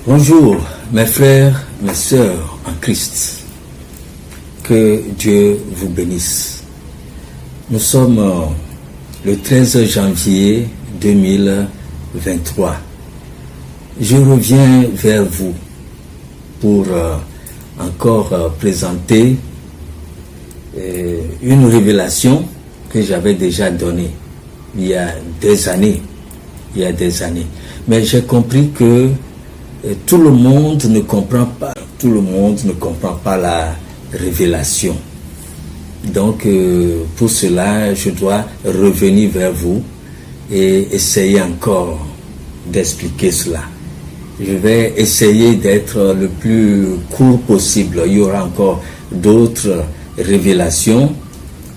Bonjour mes frères, mes sœurs en Christ. Que Dieu vous bénisse. Nous sommes le 13 janvier 2023. Je reviens vers vous pour encore présenter une révélation que j'avais déjà donnée il y a des années. Mais j'ai compris que tout le monde ne comprend pas la révélation. Donc pour cela, je dois revenir vers vous et essayer encore d'expliquer cela. Je vais essayer d'être le plus court possible. Il y aura encore d'autres révélations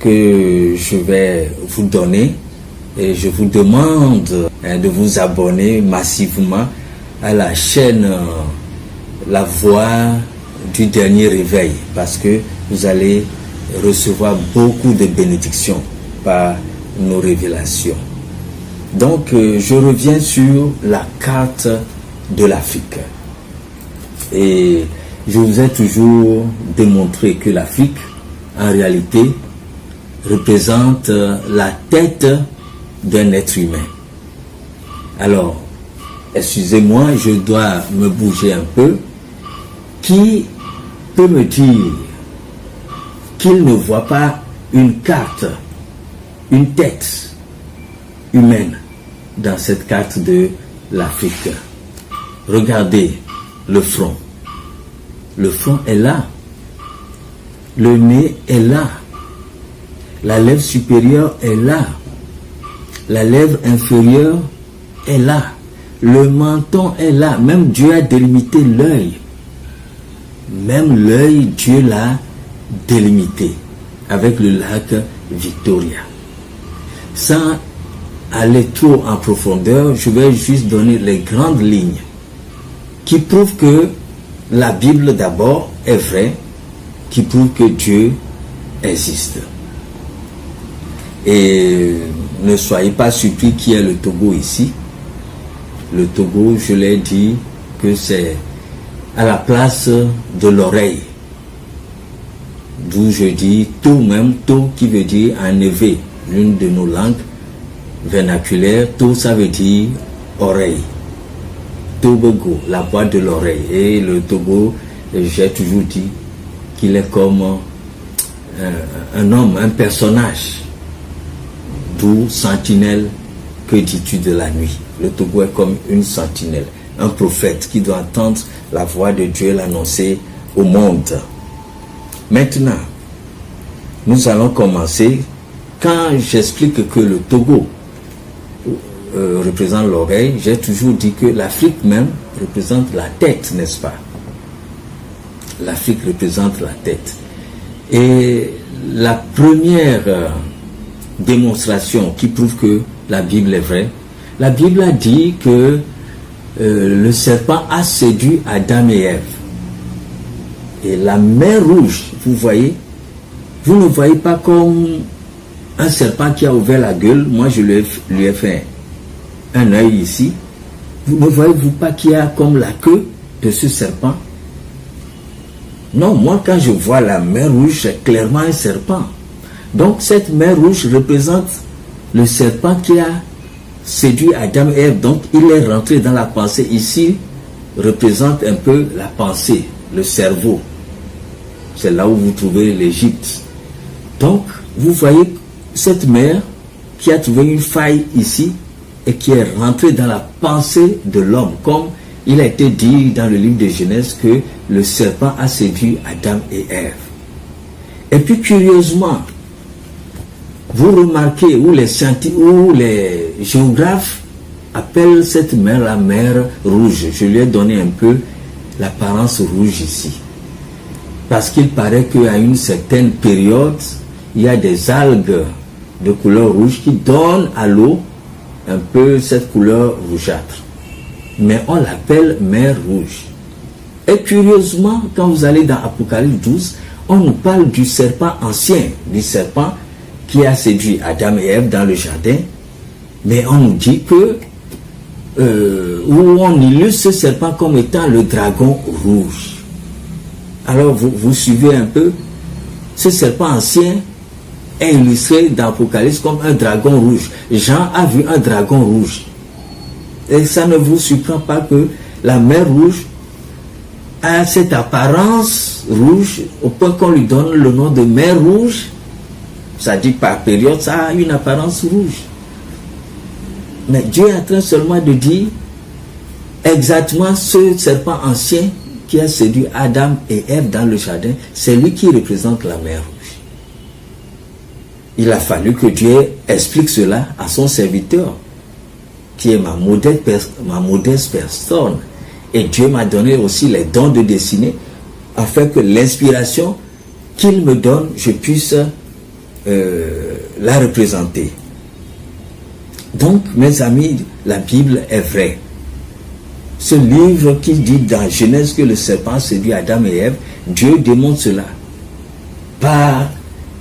que je vais vous donner et je vous demande de vous abonner massivement à la chaîne La Voix du dernier réveil, parce que vous allez recevoir beaucoup de bénédictions par nos révélations. Donc je reviens sur la carte de l'Afrique. Et je vous ai toujours démontré que l'Afrique, en réalité, représente la tête d'un être humain. Alors, excusez-moi, je dois me bouger un peu. Qui peut me dire qu'il ne voit pas une carte, une tête humaine dans cette carte de l'Afrique? Regardez le front. Le front est là. Le nez est là. La lèvre supérieure est là. La lèvre inférieure est là. Le menton est là. Même Dieu a délimité l'œil. Même l'œil, Dieu l'a délimité avec le lac Victoria. Sans aller trop en profondeur, je vais juste donner les grandes lignes qui prouvent que la Bible d'abord est vraie, qui prouvent que Dieu existe. Et ne soyez pas surpris qu'il y ait le Togo ici. Le Togo, je l'ai dit, que c'est à la place de l'oreille. D'où je dis to même, to qui veut dire enlever, l'une de nos langues vernaculaires. To, ça veut dire oreille. Tobago, la boîte de l'oreille. Et le Togo, j'ai toujours dit qu'il est comme un homme, un personnage. D'où sentinelle, que dis-tu de la nuit? Le Togo est comme une sentinelle, un prophète qui doit entendre la voix de Dieu l'annoncer au monde. Maintenant, nous allons commencer. Quand j'explique que le Togo représente l'oreille, j'ai toujours dit que l'Afrique même représente la tête, n'est-ce pas? L'Afrique représente la tête. Et la première démonstration qui prouve que la Bible est vraie, la Bible a dit que le serpent a séduit Adam et Ève. Et la mer rouge, vous voyez, vous ne voyez pas comme un serpent qui a ouvert la gueule. Moi, je lui ai fait un œil ici. Vous ne voyez-vous pas qu'il y a comme la queue de ce serpent? Non, moi, quand je vois la mer rouge, c'est clairement un serpent. Donc, cette mer rouge représente le serpent qui a séduit Adam et Ève. Donc, il est rentré dans la pensée. Ici, représente un peu la pensée, le cerveau. C'est là où vous trouvez l'Égypte. Donc, vous voyez cette mer qui a trouvé une faille ici et qui est rentrée dans la pensée de l'homme. Comme il a été dit dans le livre de Genèse que le serpent a séduit Adam et Ève. Et puis, curieusement, vous remarquez où les géographes appellent cette mer la mer rouge. Je lui ai donné un peu l'apparence rouge ici. Parce qu'il paraît qu'à une certaine période, il y a des algues de couleur rouge qui donnent à l'eau un peu cette couleur rougeâtre. Mais on l'appelle mer rouge. Et curieusement, quand vous allez dans Apocalypse 12, on nous parle du serpent ancien, du serpent qui a séduit Adam et Ève dans le jardin, mais on nous dit que où on illustre ce serpent comme étant le dragon rouge. Alors vous suivez un peu, ce serpent ancien est illustré dans l'Apocalypse comme un dragon rouge. Jean a vu un dragon rouge. Et ça ne vous surprend pas que la mer Rouge a cette apparence rouge au point qu'on lui donne le nom de mer Rouge. Ça dit par période, ça a une apparence rouge. Mais Dieu est en train seulement de dire exactement ce serpent ancien qui a séduit Adam et Ève dans le jardin, c'est lui qui représente la mer Rouge. Il a fallu que Dieu explique cela à son serviteur, qui est ma modeste personne. Et Dieu m'a donné aussi les dons de dessiner, afin que l'inspiration qu'il me donne, je puisse la représenter. Donc, mes amis, la Bible est vraie. Ce livre qui dit dans Genèse que le serpent séduit Adam et Ève, Dieu démontre cela par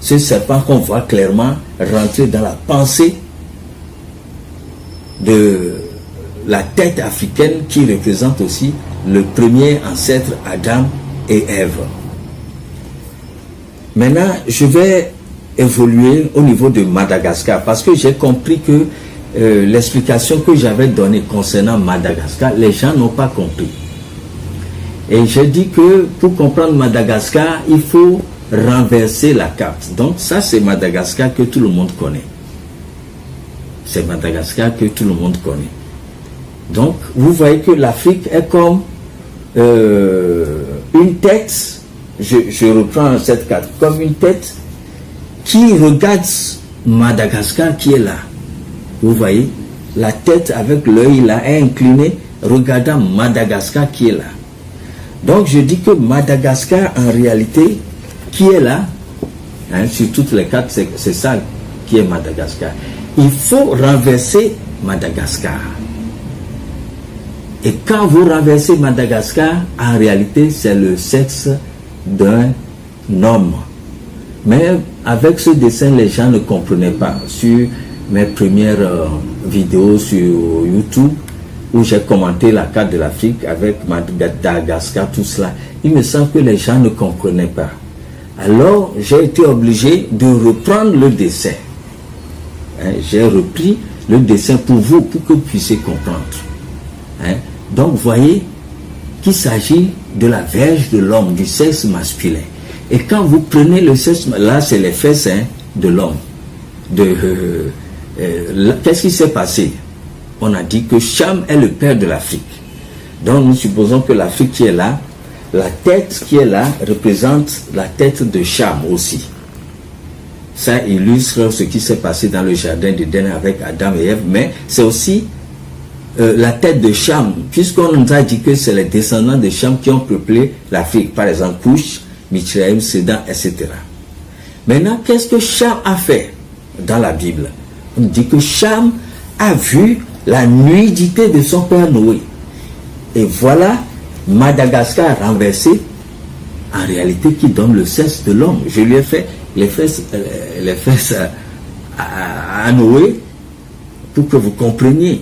ce serpent qu'on voit clairement rentrer dans la pensée de la tête africaine qui représente aussi le premier ancêtre Adam et Ève. Maintenant, je vais évoluer au niveau de Madagascar parce que j'ai compris que l'explication que j'avais donnée concernant Madagascar, les gens n'ont pas compris. Et j'ai dit que pour comprendre Madagascar, il faut renverser la carte. Donc ça, c'est Madagascar que tout le monde connaît. C'est Madagascar que tout le monde connaît. Donc, vous voyez que l'Afrique est comme une tête, je reprends cette carte, comme une tête qui regarde Madagascar qui est là. Vous voyez, la tête avec l'œil là est inclinée, regardant Madagascar qui est là. Donc je dis que Madagascar en réalité, qui est là, hein, sur toutes les cartes, c'est ça qui est Madagascar. Il faut renverser Madagascar. Et quand vous renversez Madagascar, en réalité, c'est le sexe d'un homme. Mais avec ce dessin, les gens ne comprenaient pas. Sur mes premières vidéos sur YouTube, où j'ai commenté la carte de l'Afrique avec Madagascar, tout cela, il me semble que les gens ne comprenaient pas. Alors, j'ai été obligé de reprendre le dessin. Hein, j'ai repris le dessin pour vous, pour que vous puissiez comprendre. Hein? Donc, vous voyez qu'il s'agit de la verge de l'homme, du sexe masculin. Et quand vous prenez le sexe, là, c'est les fesses de l'homme. Qu'est-ce qui s'est passé? On a dit que Cham est le père de l'Afrique. Donc, nous supposons que l'Afrique qui est là, la tête qui est là représente la tête de Cham aussi. Ça illustre ce qui s'est passé dans le jardin d'Éden avec Adam et Ève, mais c'est aussi la tête de Cham, puisqu'on nous a dit que c'est les descendants de Cham qui ont peuplé l'Afrique, par exemple Cush, Mitzrayim, Sédan, etc. Maintenant, qu'est-ce que Cham a fait dans la Bible? On dit que Cham a vu la nudité de son père Noé. Et voilà Madagascar renversé, en réalité qui donne le sexe de l'homme. Je lui ai fait les fesses à Noé pour que vous compreniez.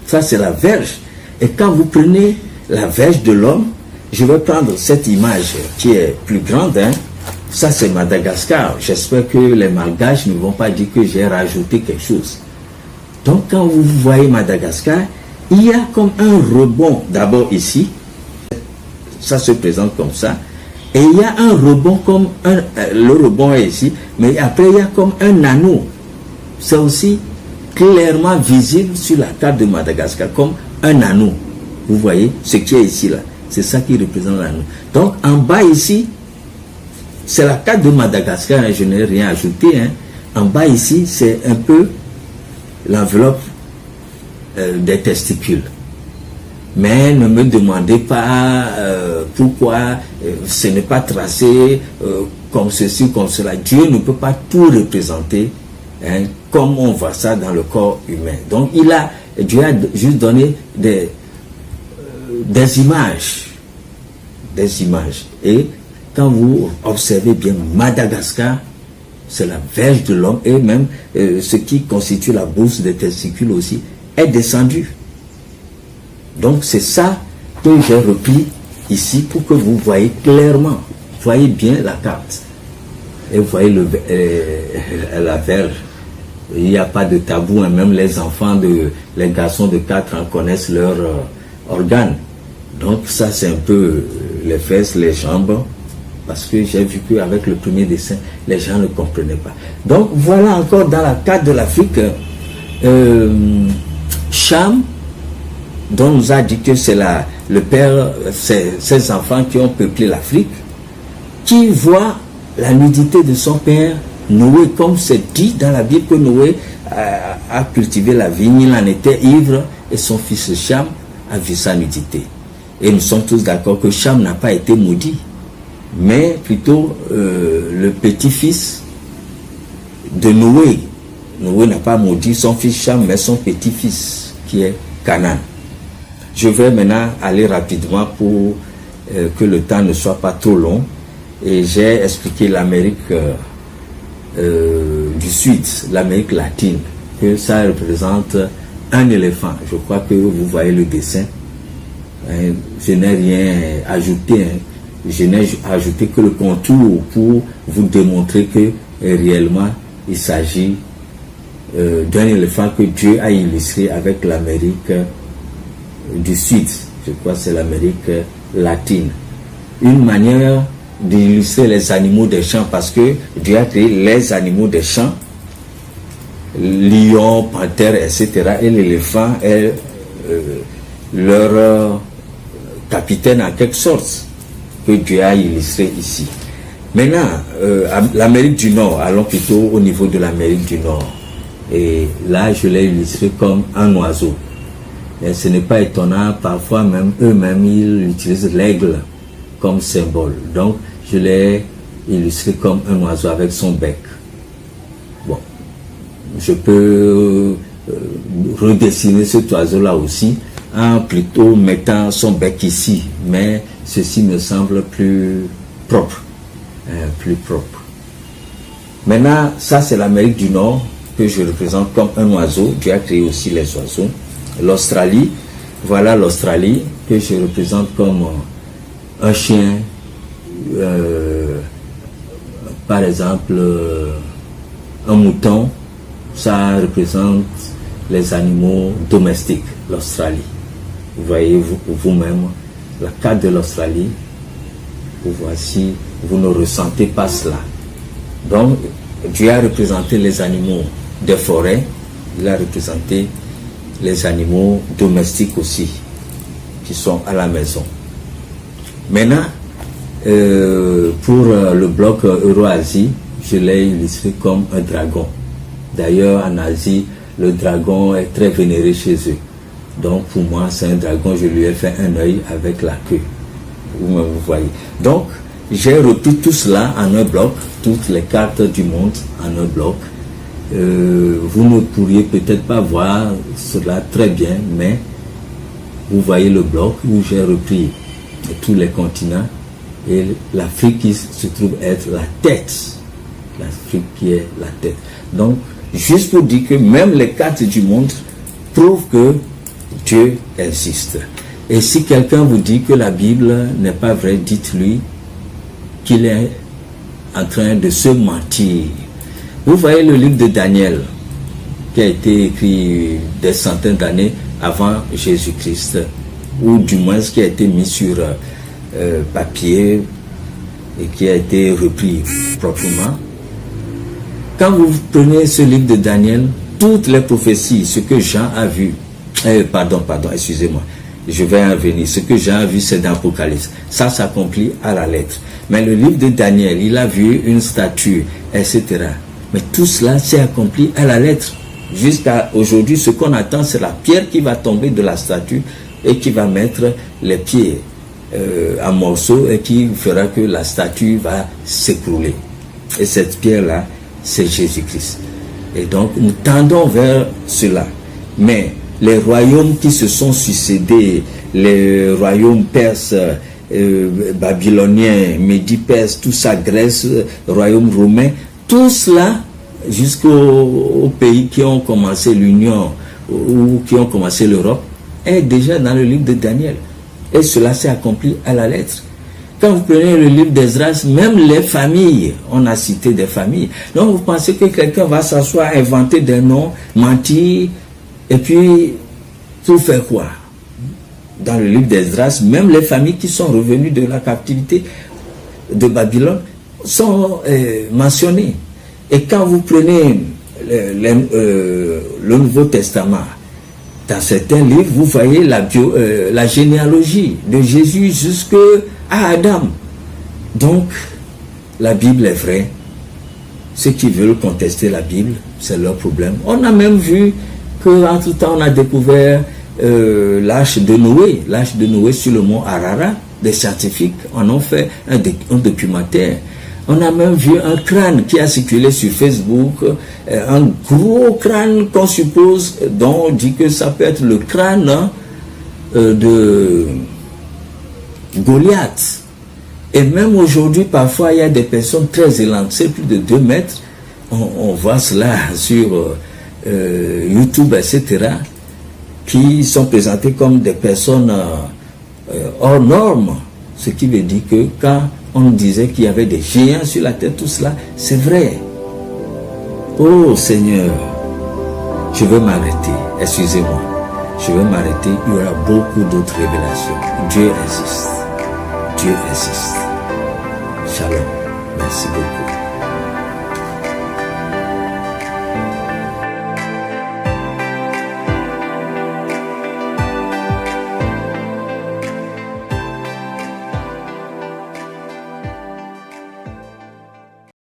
Ça, c'est la verge. Et quand vous prenez la verge de l'homme, je vais prendre cette image qui est plus grande. Hein. Ça, c'est Madagascar. J'espère que les Malgaches ne vont pas dire que j'ai rajouté quelque chose. Donc, quand vous voyez Madagascar, il y a comme un rebond d'abord ici. Ça se présente comme ça. Et il y a un rebond comme le rebond est ici. Mais après, il y a comme un anneau. C'est aussi clairement visible sur la carte de Madagascar, comme un anneau. Vous voyez ce qui est ici là. C'est ça qui représente l'anneau. Donc, en bas ici, c'est la carte de Madagascar. Hein, je n'ai rien ajouté. Hein. En bas ici, c'est un peu l'enveloppe des testicules. Mais ne me demandez pas pourquoi ce n'est pas tracé comme ceci, comme cela. Dieu ne peut pas tout représenter hein, comme on voit ça dans le corps humain. Donc Dieu a juste donné des images. Des images. Et quand vous observez bien Madagascar, c'est la verge de l'homme et même ce qui constitue la bourse des testicules aussi est descendu. Donc c'est ça que j'ai repris ici pour que vous voyez clairement, voyez bien la carte. Et vous voyez la verge. Il n'y a pas de tabou, hein. Même les enfants, les garçons de 4 ans connaissent leurs organes. Donc ça c'est un peu les fesses, les jambes, parce que j'ai vu qu'avec le premier dessin, les gens ne comprenaient pas. Donc voilà encore dans la carte de l'Afrique, Cham, dont on nous a dit que c'est le père, ces enfants qui ont peuplé l'Afrique, qui voit la nudité de son père, Noé, comme c'est dit dans la Bible que Noé a cultivé la vigne, il en était ivre, et son fils Cham a vu sa nudité. Et nous sommes tous d'accord que Cham n'a pas été maudit, mais plutôt le petit-fils de Noé. Noé n'a pas maudit son fils Cham, mais son petit-fils, qui est Canaan. Je vais maintenant aller rapidement pour que le temps ne soit pas trop long. Et j'ai expliqué l'Amérique du Sud, l'Amérique latine, que ça représente un éléphant. Je crois que vous voyez le dessin. Je n'ai rien ajouté. Je n'ai ajouté que le contour pour vous démontrer que réellement il s'agit d'un éléphant que Dieu a illustré avec l'Amérique du Sud. Je crois que c'est l'Amérique latine. Une manière d'illustrer les animaux des champs, parce que Dieu a créé les animaux des champs, lion, panthère, etc. Et l'éléphant est leur capitaine en quelque sorte, que Dieu a illustré ici. Maintenant, l'Amérique du Nord, allons plutôt au niveau de l'Amérique du Nord. Et là, je l'ai illustré comme un oiseau. Et ce n'est pas étonnant, parfois même eux-mêmes, ils utilisent l'aigle comme symbole. Donc, je l'ai illustré comme un oiseau avec son bec. Bon, je peux redessiner cet oiseau-là aussi en plutôt mettant son bec ici, mais ceci me semble plus propre. Plus propre. Maintenant, ça c'est l'Amérique du Nord que je représente comme un oiseau. Dieu a créé aussi les oiseaux. L'Australie, voilà l'Australie que je représente comme un chien, par exemple un mouton. Ça représente les animaux domestiques, l'Australie. Vous voyez vous-même la carte de l'Australie. Vous voici, vous ne ressentez pas cela. Donc, Dieu a représenté les animaux des forêts, il a représenté les animaux domestiques aussi, qui sont à la maison. Maintenant, pour le bloc Euro-Asie, je l'ai illustré comme un dragon. D'ailleurs, en Asie, le dragon est très vénéré chez eux. Donc, pour moi, c'est un dragon, je lui ai fait un œil avec la queue. Vous voyez. Donc, j'ai repris tout cela en un bloc, toutes les cartes du monde en un bloc. Vous ne pourriez peut-être pas voir cela très bien, mais vous voyez le bloc où j'ai repris tous les continents et l'Afrique qui se trouve être la tête. L'Afrique qui est la tête. Donc, juste pour dire que même les cartes du monde prouvent que Dieu existe. Et si quelqu'un vous dit que la Bible n'est pas vraie, dites-lui qu'il est en train de se mentir. Vous voyez le livre de Daniel, qui a été écrit des centaines d'années avant Jésus-Christ, ou du moins qui a été mis sur papier et qui a été repris proprement. Quand vous prenez ce livre de Daniel, toutes les prophéties, ce que Jean a vu, excusez-moi, je vais en venir. Ce que Jean a vu, c'est dans l'Apocalypse. Ça s'accomplit à la lettre. Mais le livre de Daniel, il a vu une statue, etc. Mais tout cela s'est accompli à la lettre. Jusqu'à aujourd'hui, ce qu'on attend, c'est la pierre qui va tomber de la statue et qui va mettre les pieds en morceaux et qui fera que la statue va s'écrouler. Et cette pierre-là, c'est Jésus-Christ. Et donc, nous tendons vers cela. Mais les royaumes qui se sont succédés, les royaumes perses, babyloniens, médi-perses, tout ça, Grèce, royaume romain, tout cela, jusqu'aux pays qui ont commencé l'Union ou qui ont commencé l'Europe, est déjà dans le livre de Daniel. Et cela s'est accompli à la lettre. Quand vous prenez le livre d'Esdras, même les familles, on a cité des familles. Donc vous pensez que quelqu'un va s'asseoir, inventer des noms, mentir, et puis tout faire quoi? Dans le livre d'Esdras, même les familles qui sont revenues de la captivité de Babylone sont mentionnées. Et quand vous prenez le Nouveau Testament, dans certains livres, vous voyez la généalogie de Jésus jusqu'à Adam. Donc, la Bible est vraie. Ceux qui veulent contester la Bible, c'est leur problème. On a même vu qu'en tout temps, on a découvert l'arche de Noé. L'arche de Noé sur le mont Ararat. Des scientifiques en ont fait un documentaire. On a même vu un crâne qui a circulé sur Facebook, un gros crâne qu'on suppose, dont on dit que ça peut être le crâne de Goliath. Et même aujourd'hui, parfois, il y a des personnes très élancées, plus de 2 mètres. On voit cela sur YouTube, etc., qui sont présentées comme des personnes hors normes. Ce qui veut dire que quand on disait qu'il y avait des géants sur la terre, tout cela, c'est vrai. Oh Seigneur, je veux m'arrêter. Excusez-moi. Je veux m'arrêter. Il y aura beaucoup d'autres révélations. Dieu insiste. Dieu insiste. Shalom. Merci beaucoup.